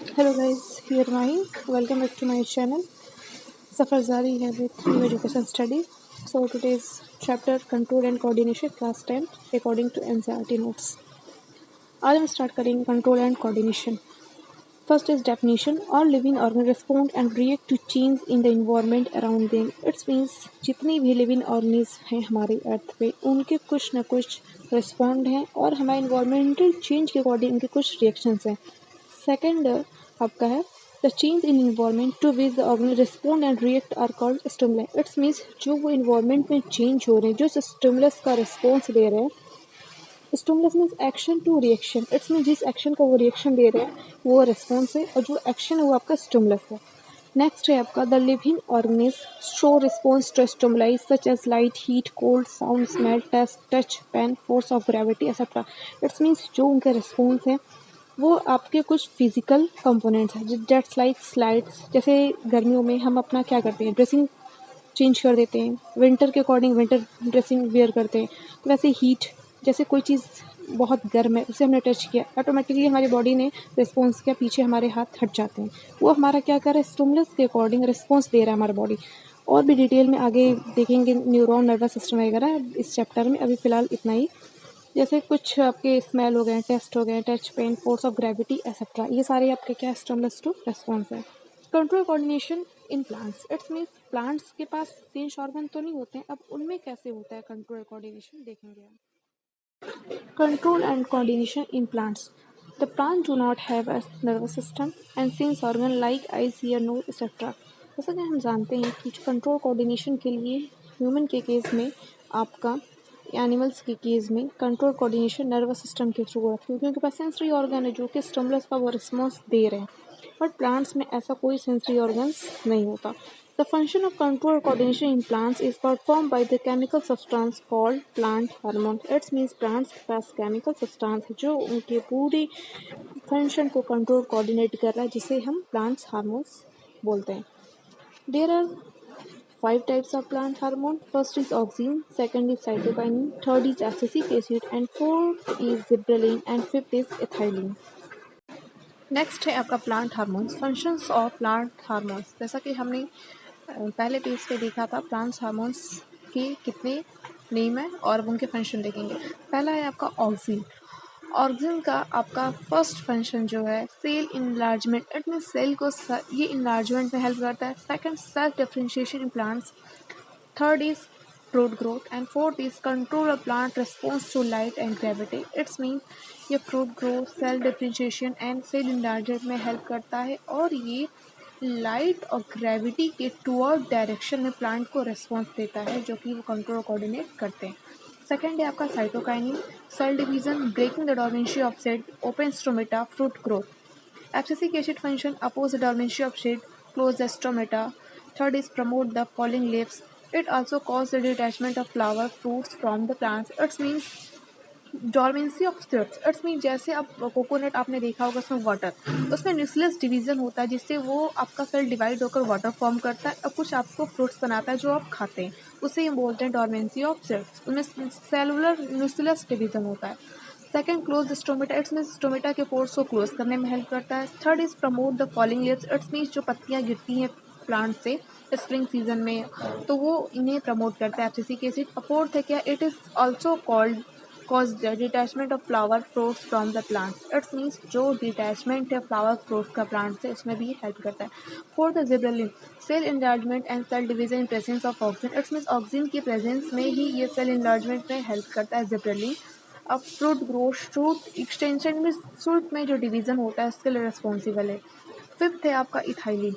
Hello guys, here Mahi. Welcome back to my channel. Safar Zari है with New Education Study. So today's chapter Control and Coordination class 10 according to NCERT notes. आज हम start करेंगे Control and Coordination. First is definition. All living organisms respond and react to change in the environment around them. It means जितनी भी living organisms हैं हमारे अर्थ पे उनके कुछ न कुछ respond हैं और हमारे environmental change के according उनके कुछ reactions हैं. Second आपका है the change in environment to which the organism respond and react are called stimuli. It's means जो वो इन्वायरमेंट में चेंज हो रहे हैं, जो स्टिमुलस का रिस्पॉन्स दे रहे हैं. Stimulus means action to reaction. It's means जिस एक्शन का वो रिएक्शन दे रहे हैं वो रिस्पॉन्स है और जो एक्शन है वो आपका स्टिमुलस है. नेक्स्ट है आपका the living organism show response to stimuli such as light, heat, cold, sound, smell, taste, touch, pain, force of gravity etcetera. It's means जो उनका रिस्पॉन्स है वो आपके कुछ फिजिकल कंपोनेंट्स हैं. That's like slides. जैसे गर्मियों में हम अपना क्या करते हैं, ड्रेसिंग चेंज कर देते हैं, विंटर के अकॉर्डिंग विंटर ड्रेसिंग वेयर करते हैं. तो वैसे हीट, जैसे कोई चीज़ बहुत गर्म है उसे हमने टच किया, ऑटोमेटिकली हमारी बॉडी ने रिस्पॉन्स किया, पीछे हमारे हाथ हट जाते हैं. वो हमारा क्या कर रहा है, स्टिमुलस के अकॉर्डिंग रिस्पॉन्स दे रहा है हमारा बॉडी. और भी डिटेल में आगे देखेंगे न्यूरॉन, नर्वस सिस्टम वगैरह इस चैप्टर में. अभी फ़िलहाल इतना ही. जैसे कुछ आपके स्मेल हो गए, टेस्ट हो गए, touch, pain, force of gravity etcetera. ये सारे आपके क्या स्टिमुलस टू रेस्पॉन्स है. Control coordination in plants. It's means plants के पास सेंस ऑर्गन तो नहीं होते हैं, अब उनमें कैसे होता है कंट्रोल कोऑर्डिनेशन देखेंगे हम. Control and coordination in plants. The plant do not have a nervous system and sense organ like eyes, ear, nose etcetera. जैसा कि हम जानते हैं कि कंट्रोल कोऑर्डिनेशन के लिए ह्यूमन के केस में, आपका एनिमल्स के केस में कंट्रोल कोऑर्डिनेशन नर्वस सिस्टम के थ्रू होती है, क्योंकि उनके पास सेंसरी ऑर्गन है जो कि स्टिमुलस का वो रिस्पॉन्स दे रहे हैं. बट प्लांट्स में ऐसा कोई सेंसरी ऑर्गन्स नहीं होता. The function of control coordination in plants is performed by the chemical substance called plant hormone. It means plants के पास chemical substance है जो उनके पूरी फंक्शन को कंट्रोल कोऑर्डिनेट कर रहा है, जिसे हम plants hormones बोलते हैं. There are 5 types of plant hormone. First is auxin, second is cytokinin, third is abscisic acid, and fourth is gibberellin, and fifth is ethylene. Next है आपका plant hormones. Functions of plant hormones. जैसा कि हमने पहले page पे देखा था, plants hormones के कितने नेम है और उनके फंक्शन देखेंगे. पहला है आपका ऑक्सिन. ऑक्सिन का आपका फर्स्ट फंक्शन जो है cell enlargement. It mean cell को ये इनलार्जमेंट में हेल्प करता है. Second, self differentiation in plants. Third is fruit growth, and fourth is control of plant response to light and gravity. It means ये fruit growth, cell differentiation and cell enlargement में help करता है और ये light और gravity के toward direction में plant को रिस्पॉन्स देता है, जो कि वो कंट्रोल कोऑर्डिनेट करते हैं. सेकेंड है आपका cytokinin. Cell division, breaking the dormancy of seed, open stomata, fruit growth. Abscisic acid function, oppose the dormancy of seed, close the stomata. Third is promote the falling leaves. It also causes the detachment of flower fruits from the plants. It means dormancy of seeds. It's mean जैसे आप coconut आपने देखा होगा, उसमें water, उसमें nucleus division होता है जिससे वो आपका सेल डिवाइड होकर वाटर फॉर्म करता है और कुछ आपको फ्रूट्स बनाता है जो आप खाते हैं. उसे हम बोलते हैं डॉर्मेंसी ऑफ सीड्स. उनमें सेलुलर न्यूक्लियस डिवीजन होता है. Second, close stomata. It's mean stomata के पोर्स को क्लोज करने में हेल्प करता है. Third is promote the falling leaves. It's mean जो पत्तियाँ गिरती हैं प्लांट से स्प्रिंग सीजन में, तो वो इन्हें प्रमोट करता है, एब्सिसिक एसिड. फोर्थ है क्या, it is also called cause the detachment of flower fruits from the plants. It means जो detachment है flower fruits का plant से, उसमें भी हेल्प करता है. फोर्थ है gibberellin. Cell enlargement and cell division in presence of auxin. It means auxin की presence में ही ये सेल enlargement में हेल्प करता है जिब्रेलिन. अब फ्रूट ग्रोथ, फ्रूट एक्सटेंशन में फ्रूट में जो डिवीजन होता है उसके लिए रिस्पॉन्सिबल है. फिफ्थ है आपका ethylene.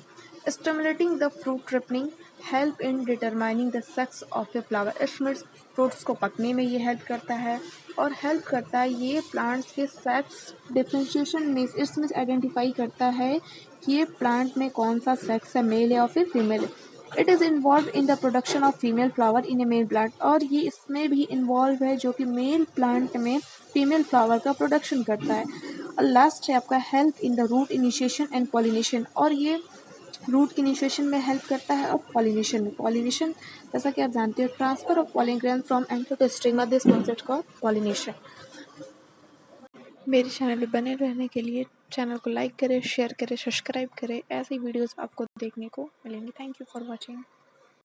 Stimulating the fruit ripening, help in determining the sex of a flower. इसमें फ्रूट्स को पकने में ये हेल्प करता है और हेल्प करता है ये प्लांट्स के सेक्स डिफ्रेंशिएशन में. इसमें आइडेंटिफाई करता है कि ये प्लांट में कौन सा सेक्स है, मेल है या फिर फीमेल है. It is involve in the production of female flower in a male plant. और ये इसमें भी इन्वॉल्व है जो कि मेल प्लांट में फीमेल फ्लावर का प्रोडक्शन करता है. और लास्ट है आपका help in the root initiation and pollination. और ये रूट की इनिशिएशन में हेल्प करता है और पॉलिनेशन में. पॉलिनेशन जैसा कि आप जानते हो, transfer of pollen grain from anther to stigma, this concept called pollination. मेरे चैनल पे बने रहने के लिए चैनल को लाइक करें, शेयर करें, सब्सक्राइब करें। ऐसी वीडियोस आपको देखने को मिलेंगी। Thank you for watching.